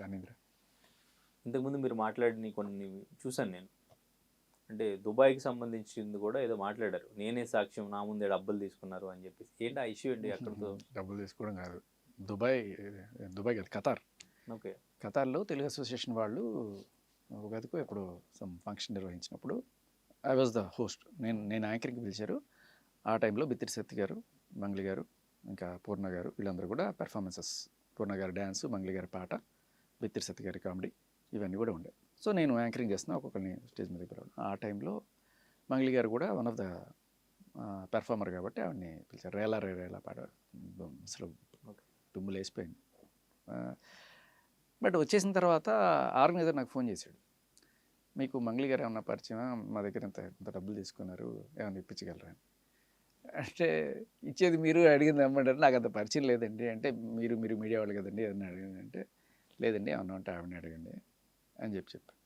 అనింద్ర. ఇంతకుముందు మీరు మాట్లాడిన కొన్ని చూశాను నేను. అంటే దుబాయ్కి సంబంధించింది కూడా ఏదో మాట్లాడారు, నేనే సాక్ష్యం, నా ముందే డబ్బులు తీసుకున్నారు అని చెప్పేసి. ఏంటి ఆ ఇష్యూ ఏంటి అక్కడితో? డబ్బులు తీసుకోవడం కాదు, దుబాయ్ దుబాయ్ కాదు, ఖతార్. ఓకే. ఖతార్లో తెలుగు అసోసియేషన్ వాళ్ళు ఉగాదికు ఎప్పుడు సమ్ ఫంక్షన్ నిర్వహించినప్పుడు ఐ వాజ్ ద హోస్ట్. నేను యాంకరింగ్కి పిలిచారు. ఆ టైంలో బిత్తిరి సత్తి గారు, మంగ్లీ గారు, ఇంకా పూర్ణ గారు, వీళ్ళందరూ కూడా పెర్ఫార్మెన్సెస్, పూర్ణ గారి డ్యాన్స్, మంగ్లీ గారి పాట, బిత్తిరి సత్తి గారి కామెడీ, ఇవన్నీ కూడా ఉండే. సో నేను యాంకరింగ్ చేస్తున్నా, ఒక్కొక్కరిని స్టేజ్ మీద పిలవడం. ఆ టైంలో మంగ్లీ గారు కూడా వన్ ఆఫ్ ద పెర్ఫార్మర్ కాబట్టి ఆవిడని పిలిచారు. రేలా రే రేలా పాట అసలు తుమ్ములు వేసిపోయింది. బట్ వచ్చేసిన తర్వాత ఆర్గనైజర్ నాకు ఫోన్ చేశాడు, మీకు మంగ్లీ గారు ఏమన్నా పరిచయమా, మా దగ్గర ఇంత డబ్బులు తీసుకున్నారు, ఏమన్నా ఇప్పించగలరా అని. అంటే ఇచ్చేది మీరు, అడిగింది అమ్మంటారు, నాకు అంత పరిచయం లేదండి. అంటే మీరు మీడియా వాళ్ళు కదండి, ఏదన్నా అడిగింది అంటే, లేదండి ఏమన్నా ఉంటే ఆవిడని అడగండి అని చెప్పాను.